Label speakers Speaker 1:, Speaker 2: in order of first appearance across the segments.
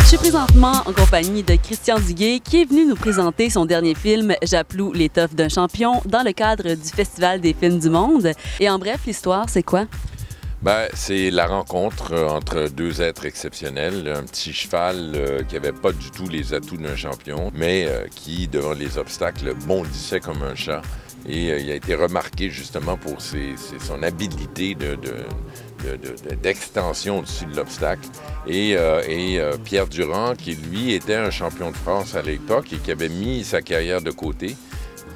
Speaker 1: Je suis présentement en compagnie de Christian Duguay qui est venu nous présenter son dernier film « Japlou, l'étoffe d'un champion » dans le cadre du Festival des films du monde. Et en bref, l'histoire, c'est quoi?
Speaker 2: C'est la rencontre entre deux êtres exceptionnels. Un petit cheval qui n'avait pas du tout les atouts d'un champion, mais qui, devant les obstacles, bondissait comme un chat. Et il a été remarqué justement pour son habilité d'extension au-dessus de l'obstacle. Et Pierre Durand, qui lui était un champion de France à l'époque et qui avait mis sa carrière de côté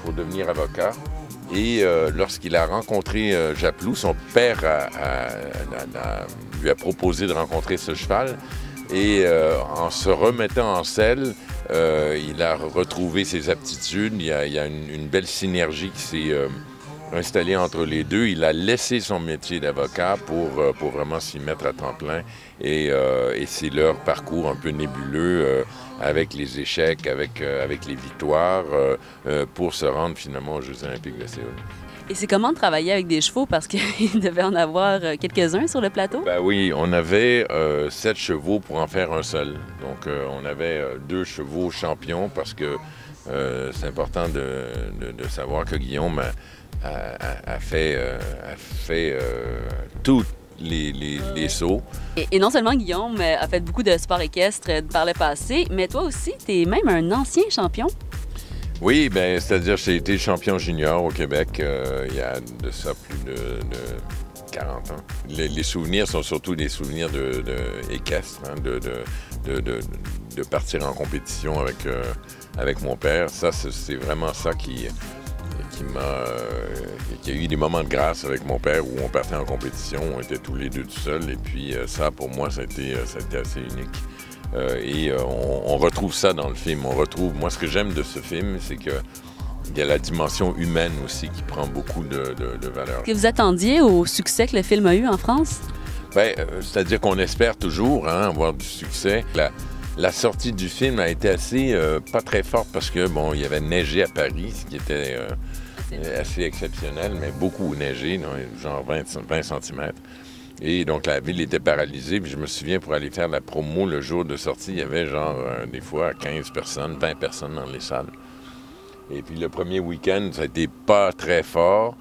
Speaker 2: pour devenir avocat. Et lorsqu'il a rencontré Japlou, son père lui a proposé de rencontrer ce cheval. Et en se remettant en selle, il a retrouvé ses aptitudes. Il y a une belle synergie qui s'est installée entre les deux. Il a laissé son métier d'avocat pour vraiment s'y mettre à temps plein. Et c'est leur parcours un peu nébuleux, avec les échecs, avec les victoires, pour se rendre finalement aux Jeux olympiques de Séoul.
Speaker 1: Et c'est comment de travailler avec des chevaux parce qu'il devait en avoir quelques-uns sur le plateau?
Speaker 2: Oui, on avait 7 chevaux pour en faire un seul. Donc, on avait 2 chevaux champions parce que c'est important de savoir que Guillaume a fait tous les sauts.
Speaker 1: Et non seulement Guillaume a fait beaucoup de sport équestre par le passé, mais toi aussi, tu es même un ancien champion.
Speaker 2: Oui, c'est-à-dire que j'ai été champion junior au Québec il y a de ça plus de 40 ans. Les souvenirs sont surtout des souvenirs équestres, hein, de partir en compétition avec mon père. Ça, c'est vraiment ça qui a eu des moments de grâce avec mon père où on partait en compétition, on était tous les deux tout seuls. Et puis ça, pour moi, ça a été assez unique. On retrouve ça dans le film. Moi, ce que j'aime de ce film, c'est qu'il y a la dimension humaine aussi qui prend beaucoup de valeur.
Speaker 1: Est-ce que vous attendiez au succès que le film a eu en France?
Speaker 2: C'est-à-dire qu'on espère toujours avoir du succès. La sortie du film a été pas très forte parce que, il y avait neigé à Paris, ce qui était assez exceptionnel, mais beaucoup neigé, genre 20 cm. Et donc, la ville était paralysée. Puis je me souviens, pour aller faire la promo le jour de sortie, il y avait des fois 15 personnes, 20 personnes dans les salles. Et puis le premier week-end, ça a été pas très fort.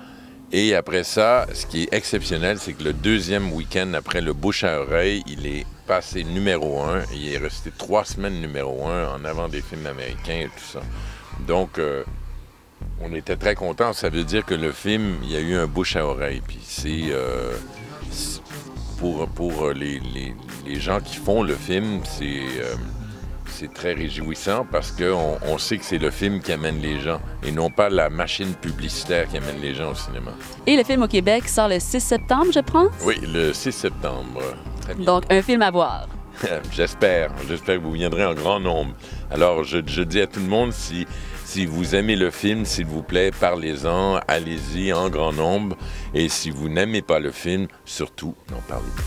Speaker 2: Et après ça, ce qui est exceptionnel, c'est que le deuxième week-end, après le bouche à oreille, il est passé numéro 1. Il est resté 3 semaines numéro 1 en avant des films américains et tout ça. Donc, on était très contents. Ça veut dire que le film, il y a eu un bouche à oreille. Puis c'est... Pour les gens qui font le film, c'est très réjouissant parce qu'on sait que c'est le film qui amène les gens et non pas la machine publicitaire qui amène les gens au cinéma.
Speaker 1: Et le film au Québec sort le 6 septembre, je pense?
Speaker 2: Oui, le 6 septembre. Très bien.
Speaker 1: Donc, un film à voir.
Speaker 2: J'espère que vous viendrez en grand nombre. Alors, je dis à tout le monde, si vous aimez le film, s'il vous plaît, parlez-en, allez-y en grand nombre. Et si vous n'aimez pas le film, surtout, n'en parlez pas.